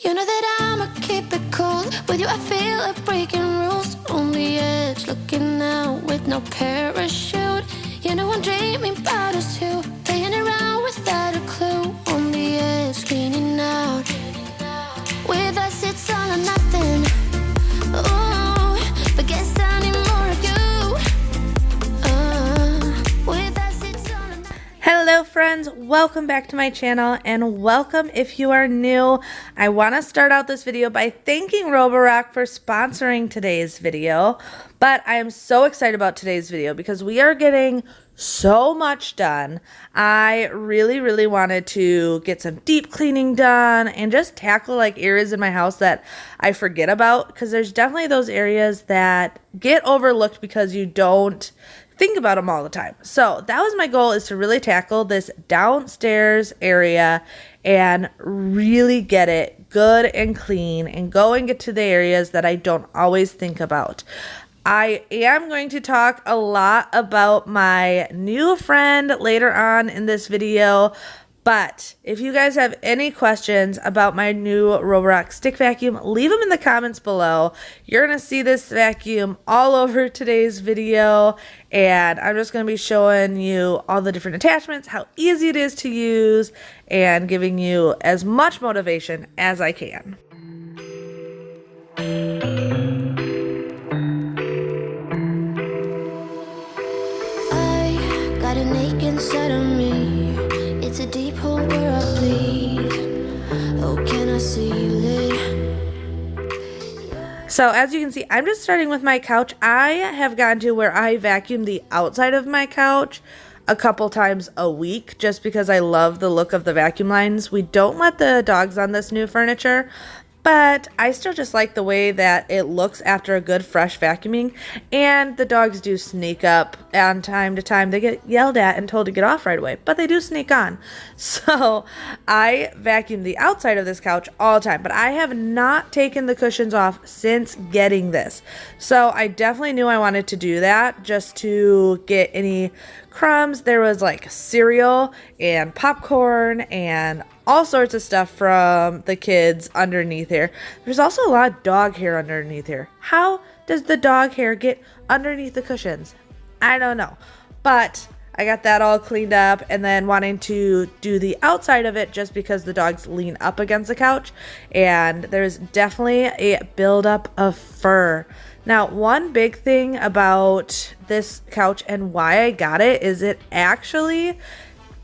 You know that I'ma keep it cool. With you I feel like breaking rules. On the edge, looking out with no parachute. You know I'm dreaming about us two, playing around without a clue. On the edge, leaning out. With us it's all or nothing. Ooh, but guess I need more of you. With us it's all or nothing. Hello friends, welcome back to my channel, and welcome if you are new. I want to start out this video by thanking Roborock for sponsoring today's video, but I am so excited about today's video because we are getting so much done. I really wanted to get some deep cleaning done and just tackle like areas in my house that I forget about, because there's definitely those areas that get overlooked because you don't think about them all the time. So that was my goal, is to really tackle this downstairs area and really get it good and clean and go and get to the areas that I don't always think about. I am going to talk a lot about my new friend later on in this video, but if you guys have any questions about my new Roborock stick vacuum, leave them in the comments below. You're going to see this vacuum all over today's video, and I'm just going to be showing you all the different attachments, how easy it is to use, and giving you as much motivation as I can. I got an ache inside of me. It's a deep hole where I bleed. Oh, can I seal it? So as you can see, I'm just starting with my couch. I have gotten to where I vacuum the outside of my couch a couple times a week just because I love the look of the vacuum lines. We don't let the dogs on this new furniture, but I still just like the way that it looks after a good fresh vacuuming. And the dogs do sneak up on time to time. They get yelled at and told to get off right away, but they do sneak on. So I vacuum the outside of this couch all the time, but I have not taken the cushions off since getting this. So I definitely knew I wanted to do that just to get any crumbs. There was like cereal and popcorn and all sorts of stuff from the kids underneath here. There's also a lot of dog hair underneath here. How does the dog hair get underneath the cushions? I don't know. But I got that all cleaned up, and then wanting to do the outside of it just because the dogs lean up against the couch and there's definitely a buildup of fur. Now, one big thing about this couch and why I got it is it actually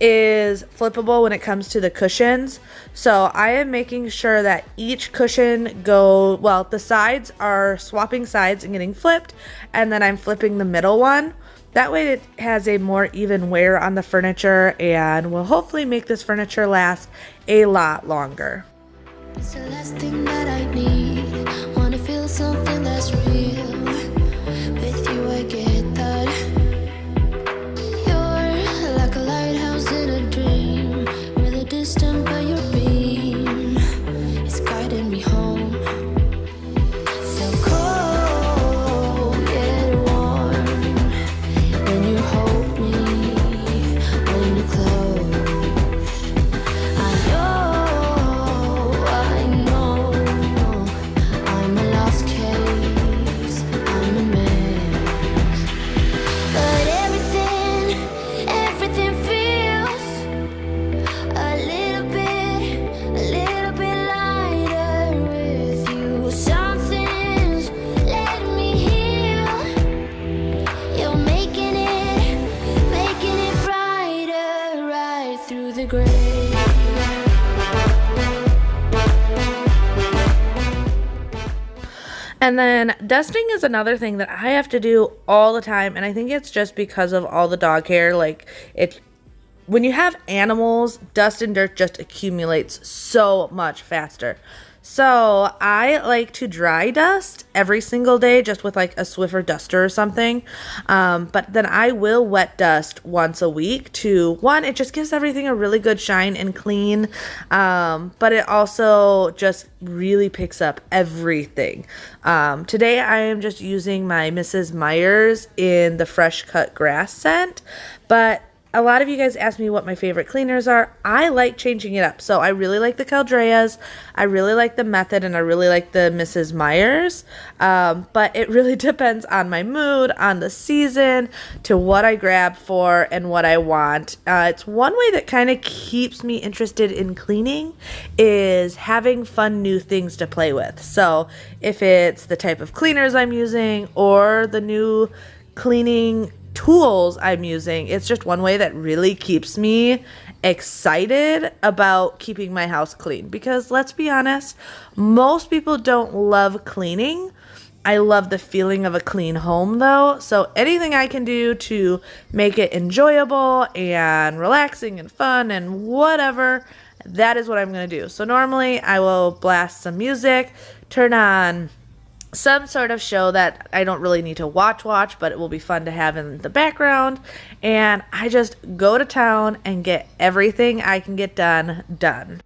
is flippable when it comes to the cushions. So I am making sure that each cushion the sides are swapping sides and getting flipped, and then I'm flipping the middle one. That way it has a more even wear on the furniture and will hopefully make this furniture last a lot longer. It's the last thing that I need. Wanna feel something that's real. With you I get that. You're like a lighthouse in a dream. Really distant but your beam is guiding me home. So cold yet warm. When you hold me, when you close, I know I'm a lost case, I'm a mess. But everything feels a little bit lighter with you. Something's letting me heal. You're making it brighter right through the gray. And then dusting is another thing that I have to do all the time, and I think it's just because of all the dog hair. When you have animals, dust and dirt just accumulates so much faster. So I like to dry dust every single day just with like a Swiffer duster or something. But then I will wet dust once a week it just gives everything a really good shine and clean. But it also just really picks up everything. Today I am just using my Mrs. Meyer's in the fresh cut grass scent, but a lot of you guys ask me what my favorite cleaners are. I like changing it up. So I really like the Caldreas, I really like the Method, and I really like the Mrs. Meyer's. But it really depends on my mood, on the season, to what I grab for and what I want. It's one way that kind of keeps me interested in cleaning is having fun new things to play with. So if it's the type of cleaners I'm using or the new cleaning tools I'm using, it's just one way that really keeps me excited about keeping my house clean, because let's be honest, most people don't love cleaning. I love the feeling of a clean home though, so anything I can do to make it enjoyable and relaxing and fun and whatever, that is what I'm going to do. So normally I will blast some music, turn on some sort of show that I don't really need to watch, but it will be fun to have in the background. And I just go to town and get everything I can get done.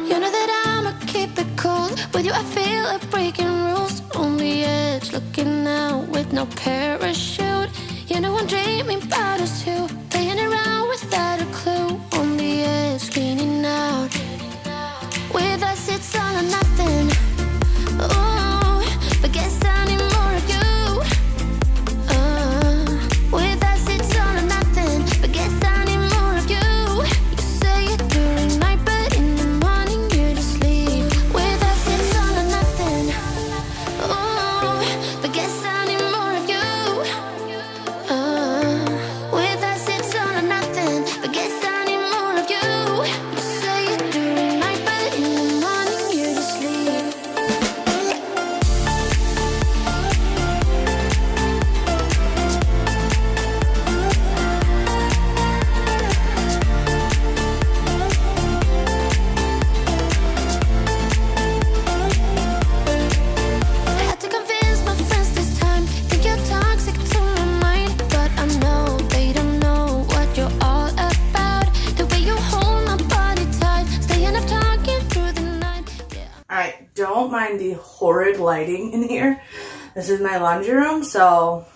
You know that I'ma keep it cool. With you I feel like breaking rules. On the edge, looking out with no parachute. You know I'm dreaming about us two, playing around without a clue. On the edge, leaning out. With us it's all or nothing. Ooh, but guess I need more of you. With us it's all or nothing, but guess I need more of you. You say it during night, but in the morning you just leave. With us it's all or nothing. Ooh, but guess I need more of you. With us it's all or nothing, but guess I need more of you. You say it during night, but in the morning you just leave. Had to convince my friends this time. Think you're toxic to my mind, but I know they don't know what you're all about. The way you hold my body tight, staying up talking through the night. Yeah. Alright, don't mind the horrid lighting in here. This is my laundry room, so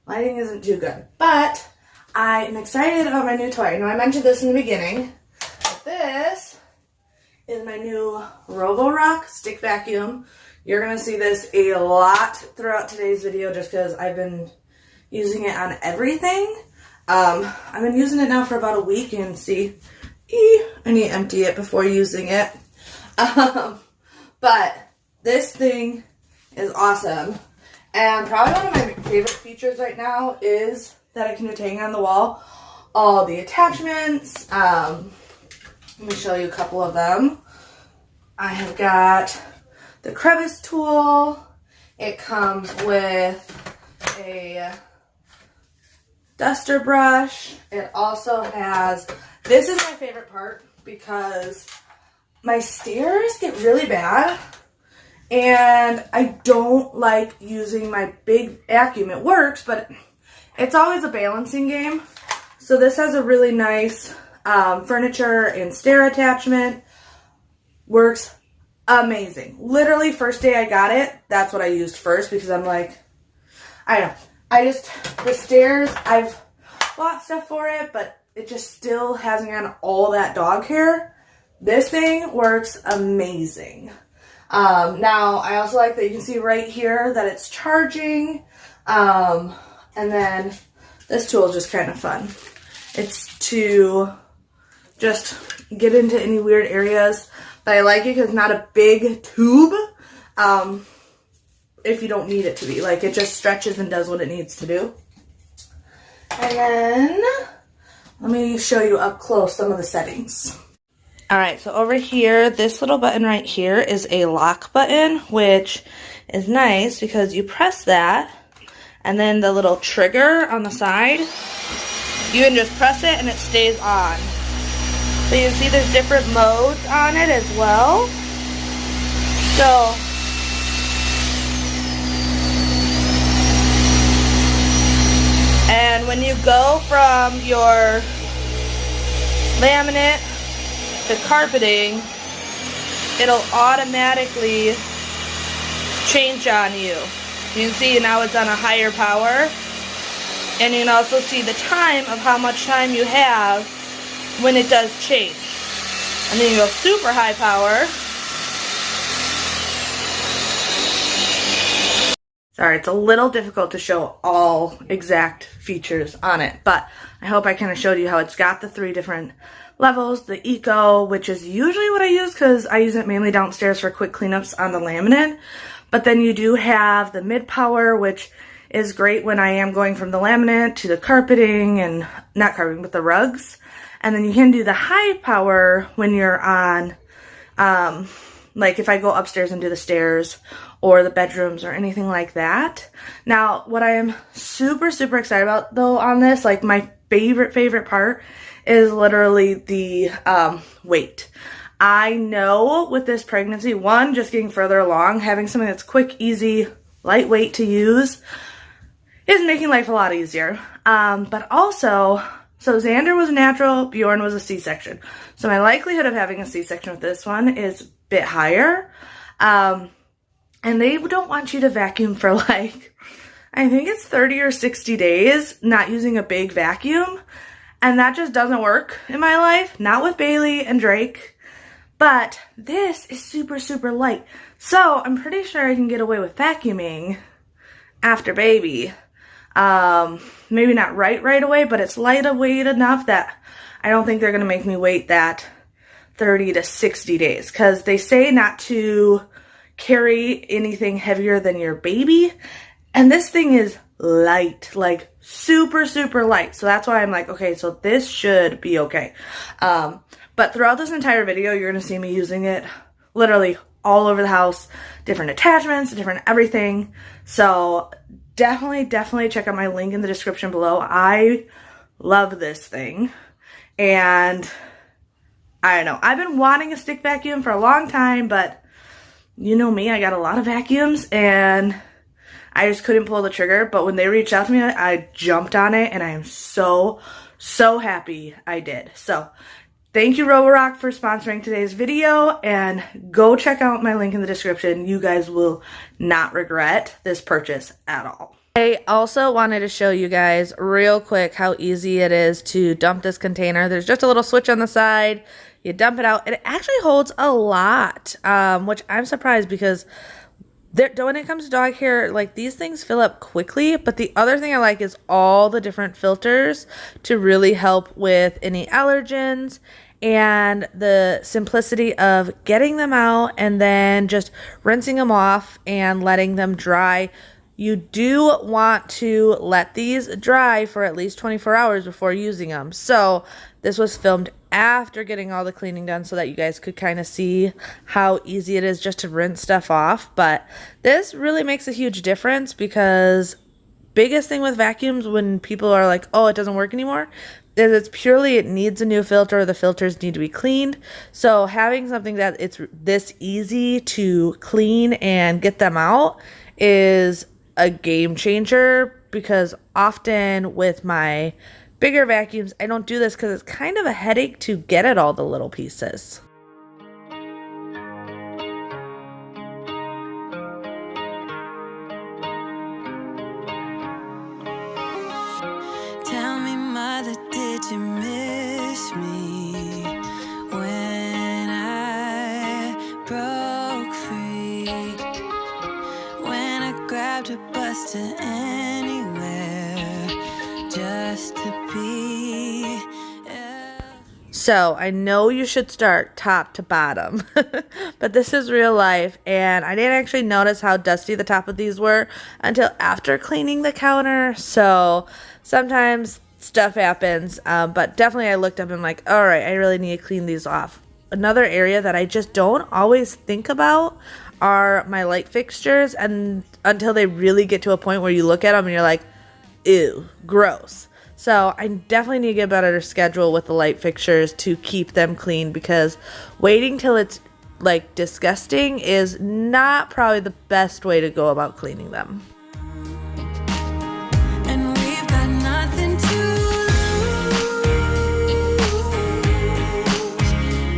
lighting isn't too good. But I am excited about my new toy. I know I mentioned this in the beginning, but this is my new Roborock stick vacuum. You're going to see this a lot throughout today's video just because I've been using it on everything. I've been using it now for about a week, and see, I need to empty it before using it. But this thing is awesome. And probably one of my favorite features right now is that I can just hang on the wall all the attachments. Let me show you a couple of them. I have got the crevice tool. It comes with a duster brush. It also has, this is my favorite part because my stairs get really bad and I don't like using my big vacuum. It works, but it's always a balancing game. So this has a really nice furniture and stair attachment. Works amazing. Literally first day I got it, that's what I used first because I'm like, I don't know. The stairs, I've bought stuff for it, but it just still hasn't gotten all that dog hair. This thing works amazing. Now, I also like that you can see right here that it's charging. And then this tool is just kind of fun. It's to just get into any weird areas. But I like it because it's not a big tube. If you don't need it to be. Like, it just stretches and does what it needs to do. And then, let me show you up close some of the settings. Alright, so over here, this little button right here is a lock button, which is nice because you press that, and then the little trigger on the side, you can just press it and it stays on. So you see there's different modes on it as well. So and when you go from your laminate to carpeting, it'll automatically change on you. You can see now it's on a higher power, and you can also see the time of how much time you have when it does change. And then you go super high power. Sorry, it's a little difficult to show all exact features on it, but I hope I kind of showed you how it's got the 3 different levels. The Eco, which is usually what I use because I use it mainly downstairs for quick cleanups on the laminate. But then you do have the mid power, which is great when I am going from the laminate to the carpeting, and not carpeting, but the rugs. And then you can do the high power when you're on, like if I go upstairs and do the stairs or the bedrooms or anything like that. Now, what I am super, super excited about though on this, like my favorite part is literally the weight. I know with this pregnancy, one, just getting further along, having something that's quick, easy, lightweight to use is making life a lot easier. But also, so Xander was natural, Bjorn was a C-section. So my likelihood of having a C-section with this one is a bit higher. And they don't want you to vacuum for like, I think it's 30 or 60 days not using a big vacuum. And that just doesn't work in my life. Not with Bailey and Drake. But this is super, super light. So I'm pretty sure I can get away with vacuuming after baby. Maybe not right away, but it's lightweight enough that I don't think they're going to make me wait that 30 to 60 days. Because they say not to carry anything heavier than your baby. And this thing is light, like super, super light. So that's why I'm like, okay, so this should be okay. But throughout this entire video, you're going to see me using it literally all over the house, different attachments, different everything. So definitely check out my link in the description below. I love this thing. And I don't know, I've been wanting a stick vacuum for a long time, but you know me, I got a lot of vacuums and I just couldn't pull the trigger. But when they reached out to me, I jumped on it and I am so happy I did. So thank you, Roborock, for sponsoring today's video, and go check out my link in the description. You guys will not regret this purchase at all. I also wanted to show you guys real quick how easy it is to dump this container. There's just a little switch on the side. You dump it out. It actually holds a lot, which I'm surprised because when it comes to dog hair, like these things fill up quickly. But the other thing I like is all the different filters to really help with any allergens, and the simplicity of getting them out and then just rinsing them off and letting them dry. You do want to let these dry for at least 24 hours before using them. So this was filmed after getting all the cleaning done so that you guys could kind of see how easy it is just to rinse stuff off. But this really makes a huge difference, because biggest thing with vacuums when people are like, oh, it doesn't work anymore, is it's purely it needs a new filter, or the filters need to be cleaned. So having something that it's this easy to clean and get them out is a game changer, because often with my bigger vacuums, I don't do this because it's kind of a headache to get at all the little pieces. Tell me, mother, did you miss me when I broke free? When I grabbed a bus to anywhere just to be. So I know you should start top to bottom, but this is real life, and I didn't actually notice how dusty the top of these were until after cleaning the counter. So sometimes stuff happens, but definitely I looked up and I'm like, all right, I really need to clean these off. Another area that I just don't always think about are my light fixtures, and until they really get to a point where you look at them and you're like, ew, gross. So I definitely need to get a better schedule with the light fixtures to keep them clean, because waiting till it's like disgusting is not probably the best way to go about cleaning them. And we've got nothing to lose.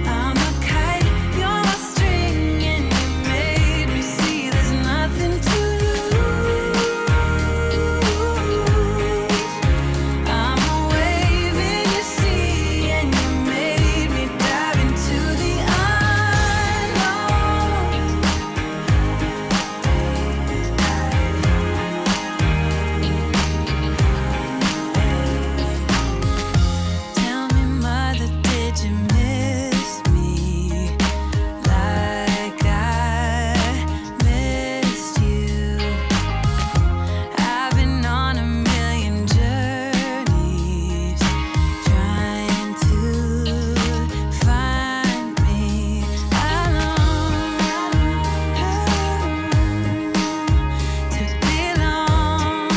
I'm a kite, you're a string, and you made me see there's nothing to lose. I'm a wave in your sea, and you made me dive into the Tell me, mother, did you miss me like I missed you? I've been on a million journeys trying to find me alone to belong.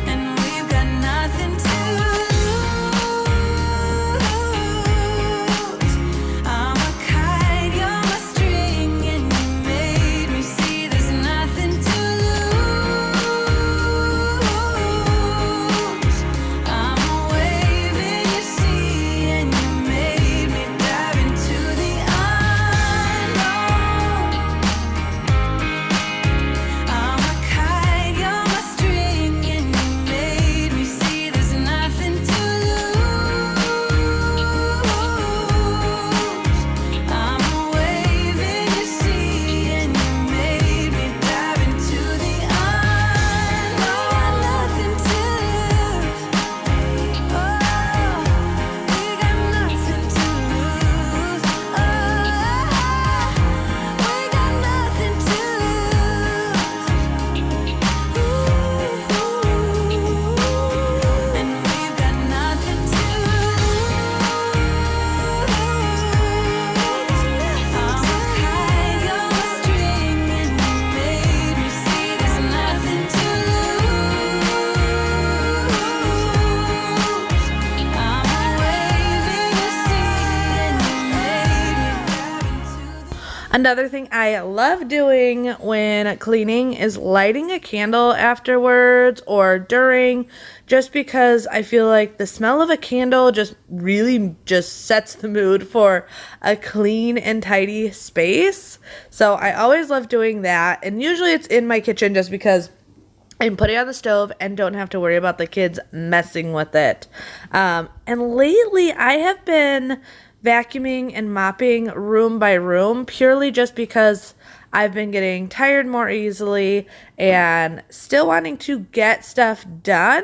And we've got nothing to lose. I'm a kite, you're a string, and you made me see there's nothing to lose. I'm a wave in your sea, and you made me dive into the unknown. I'm a kite, you're my string, and you made me see there's nothing to lose. I'm a wave in your sea, and you made me dive into the unknown. Nothing to lose. Oh, we got nothing to lose. Oh, we got nothing to lose. And we've got nothing to lose. I'm a kite, you're a string, and you made me see there's nothing to lose. I'm a wave in your sea, and you made me dive into the Another thing I love doing when cleaning is lighting a candle afterwards or during, just because I feel like the smell of a candle just really just sets the mood for a clean and tidy space. So I always love doing that, and usually it's in my kitchen just because and put it on the stove and don't have to worry about the kids messing with it. And lately I have been vacuuming and mopping room by room purely just because I've been getting tired more easily and still wanting to get stuff done,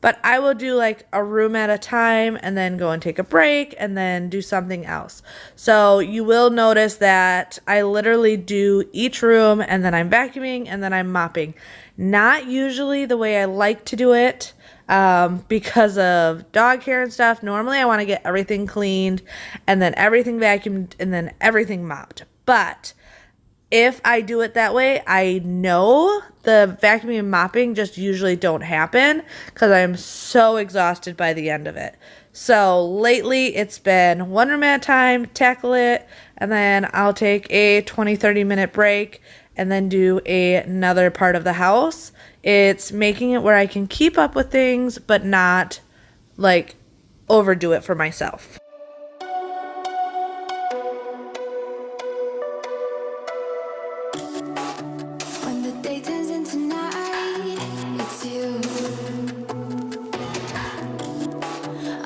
but I will do like a room at a time and then go and take a break and then do something else. So you will notice that I literally do each room and then I'm vacuuming and then I'm mopping. Not usually the way I like to do it because of dog hair and stuff. Normally I want to get everything cleaned and then everything vacuumed and then everything mopped. But if I do it that way, I know the vacuuming and mopping just usually don't happen because I am so exhausted by the end of it. So lately it's been one room at a time, tackle it, and then I'll take a 20-30 minute break and then do another part of the house. It's making it where I can keep up with things but not like overdo it for myself. When the day turns into night, it's you.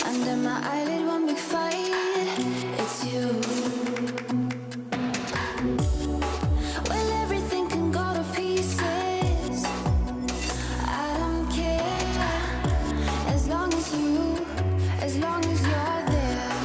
Under my eyelid, one big fight, it's you. Well, everything can go to pieces. I don't care, as long as you're there.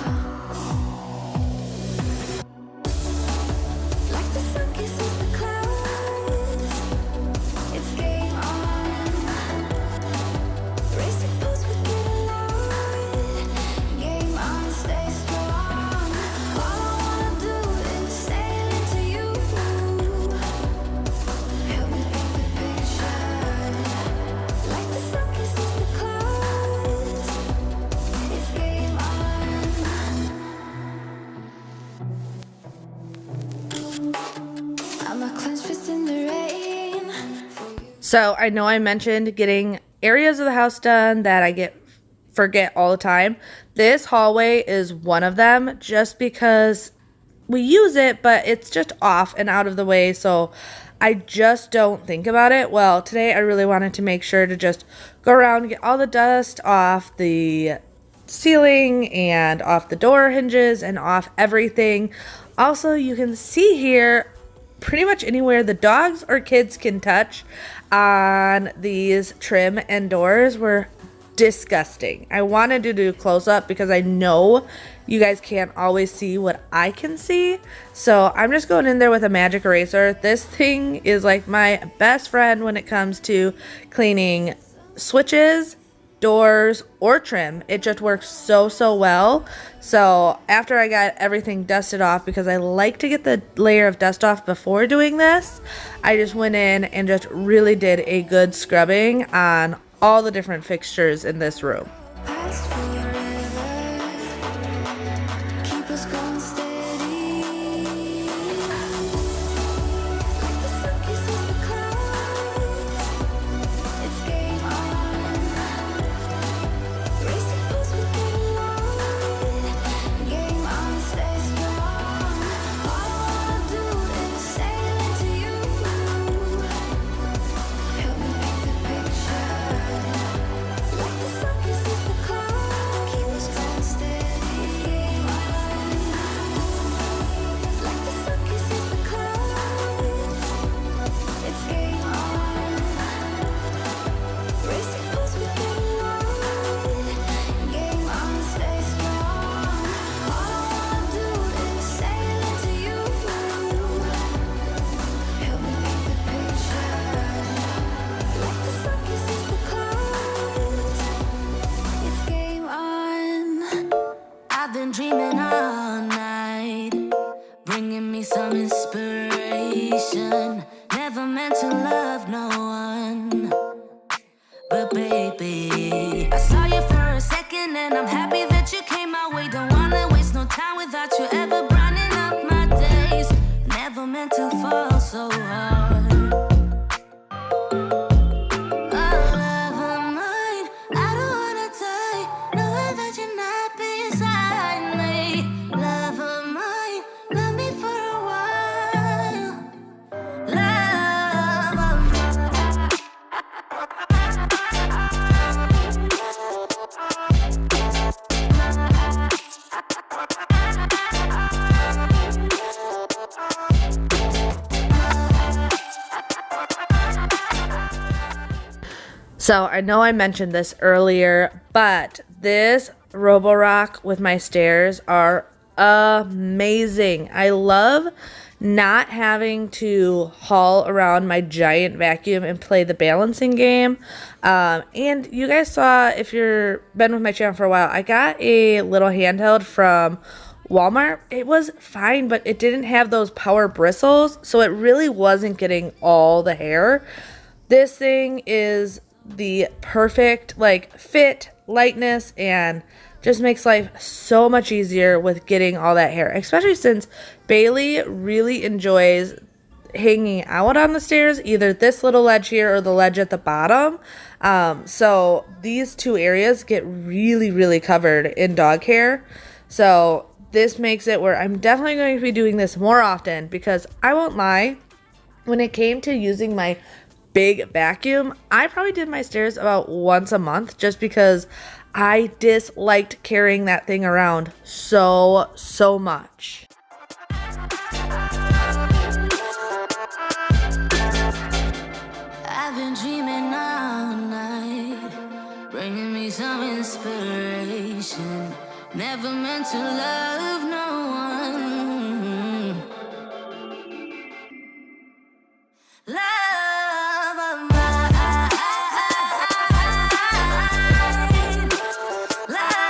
So I know I mentioned getting areas of the house done that I forget all the time. This hallway is one of them just because we use it, but it's just off and out of the way, so I just don't think about it. Well, today I really wanted to make sure to just go around and get all the dust off the ceiling and off the door hinges and off everything. Also, you can see here pretty much anywhere the dogs or kids can touch on these trim and doors were disgusting. I wanted to do close up because I know you guys can't always see what I can see. So I'm just going in there with a magic eraser. This thing is like my best friend when it comes to cleaning switches, doors, or trim. It just works so well. So after I got everything dusted off, because I like to get the layer of dust off before doing this, I just went in and just really did a good scrubbing on all the different fixtures in this room. Dreaming all night, bringing me some inspiration. Never meant to love no one, but baby, I saw you for a second and I'm happy that you came my way. Don't wanna waste no time without you ever brightening up my days. Never meant to fall so hard. So I know I mentioned this earlier, but this Roborock with my stairs are amazing. I love not having to haul around my giant vacuum and play the balancing game. And you guys saw, if you've been with my channel for a while, I got a little handheld from Walmart. It was fine, but it didn't have those power bristles, so it really wasn't getting all the hair. This thing is the perfect fit, lightness, and just makes life so much easier with getting all that hair, especially since Bailey really enjoys hanging out on the stairs, either this little ledge here or the ledge at the bottom. So these two areas get really covered in dog hair. So this makes it where I'm definitely going to be doing this more often, because I won't lie, when it came to using my big vacuum, I probably did my stairs about once a month, just because I disliked carrying that thing around so much. I've been dreaming all night, bringing me some inspiration. Never meant to love no one. Love of mine. Love of mine.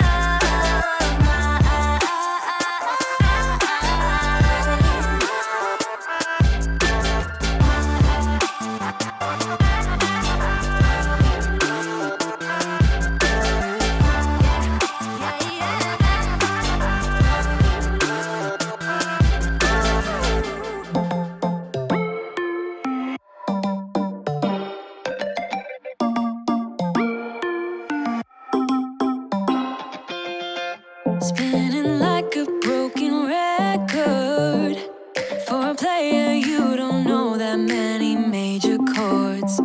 any major chords.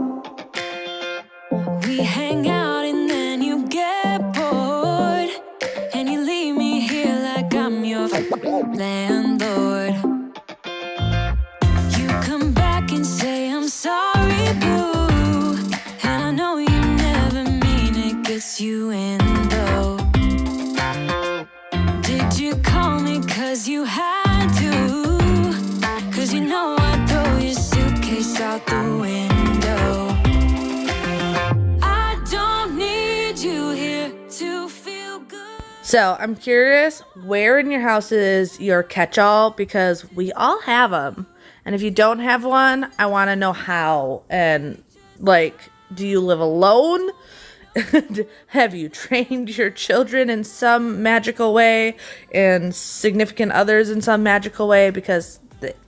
We hang out and then you get bored, and you leave me here like I'm your landlord. You come back and say I'm sorry, boo, and I know you never mean it, gets you in though. Did you call me 'cause you had to? 'Cause you know I'd throw your suitcase out the window. I don't need you here to feel good. So I'm curious where in your house is your catch-all, because we all have them. And if you don't have one, I want to know how. And like, do you live alone? Have you trained your children in some magical way and significant others in some magical way? Because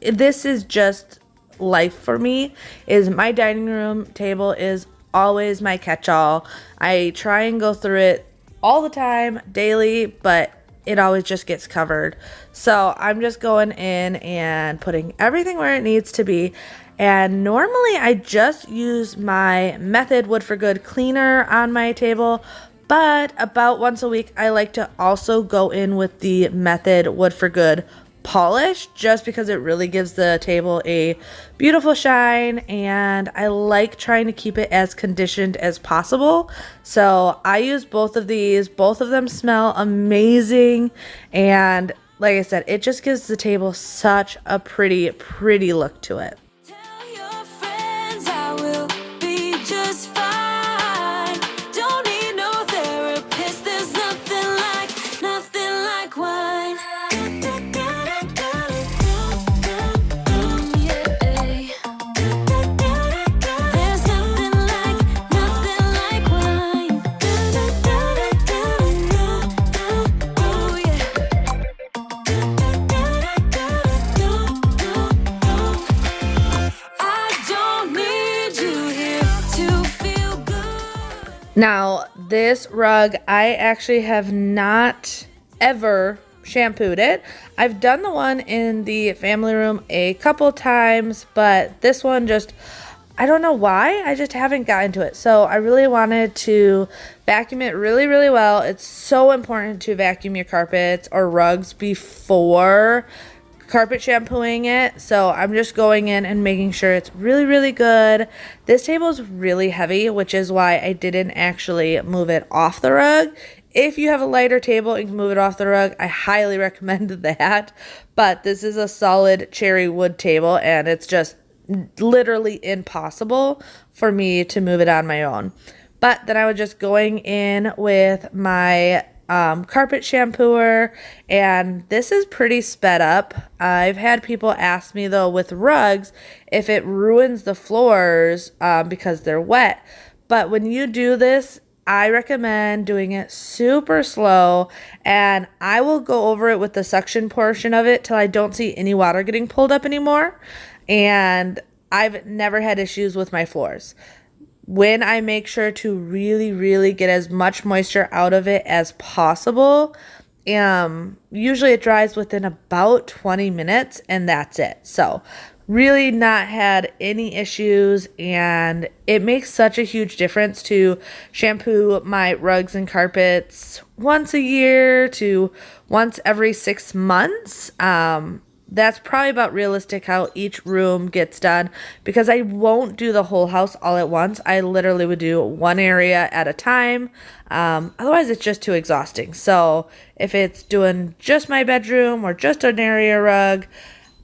this is just life for me. Is my dining room table is always my catch-all. I try and go through it all the time, daily, but it always just gets covered. So I'm just going in and putting everything where it needs to be. And normally I just use my Method Wood for Good cleaner on my table, but about once a week I like to also go in with the Method Wood for Good polish, just because it really gives the table a beautiful shine, and I like trying to keep it as conditioned as possible. So I use both of these. Both of them smell amazing, and like I said, it just gives the table such a pretty look to it. Tell your friends I will be just fine. Don't need no therapist. There's nothing like wine. There's nothing like wine. Oh yeah. I don't need you here to feel good. Now, this rug, I actually have not ever shampooed it. I've done the one in the family room a couple times, but this one just, I don't know why, I just haven't gotten to it. So I really wanted to vacuum it really well. It's so important to vacuum your carpets or rugs before carpet shampooing it. So I'm just going in and making sure it's really good. This table is really heavy, which is why I didn't actually move it off the rug. If you have a lighter table and can move it off the rug, I highly recommend that. But this is a solid cherry wood table, and it's just literally impossible for me to move it on my own. But then I was just going in with my carpet shampooer, and this is pretty sped up. I've had people ask me though with rugs if it ruins the floors because they're wet. But when you do this, I recommend doing it super slow, and I will go over it with the suction portion of it till I don't see any water getting pulled up anymore. And I've never had issues with my floors. When I make sure to really get as much moisture out of it as possible, usually it dries within about 20 minutes and that's it. So really not had any issues, and it makes such a huge difference to shampoo my rugs and carpets once a year to once every 6 months. That's probably about realistic how each room gets done, because I won't do the whole house all at once. I literally would do one area at a time. Otherwise it's just too exhausting. So if it's doing just my bedroom or just an area rug,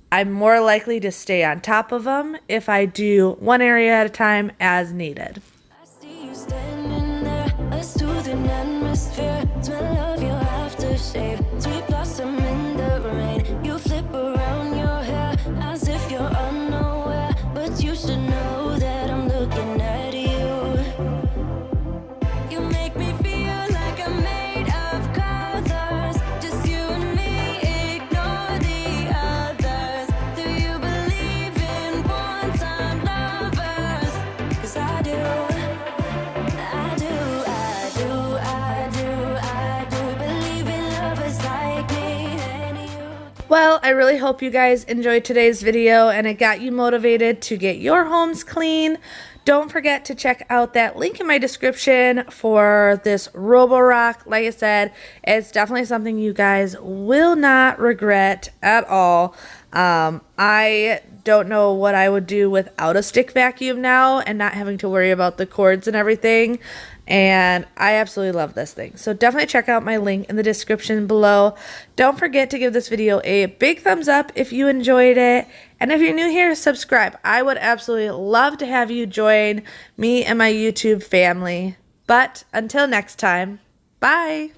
I'm more likely to stay on top of them if I do one area at a time as needed. I see you standing there, a soothing atmosphere. Smell of your aftershave, sweet blossom in the rain. You flip around your hair as if you're unaware, but you should know that I'm looking at you. You make me feel like I'm made of colors, just you and me, ignore the others. Do you believe in one-time lovers? 'Cause I do. I do believe in lovers like Well, I really hope you guys enjoyed today's video and it got you motivated to get your homes clean. Don't forget to check out that link in my description for this Roborock. Like I said, it's definitely something you guys will not regret at all. I don't know what I would do without a stick vacuum now and not having to worry about the cords and everything. And I absolutely love this thing. So definitely check out my link in the description below. Don't forget to give this video a big thumbs up if you enjoyed it. And if you're new here, subscribe. I would absolutely love to have you join me and my YouTube family. But until next time, bye.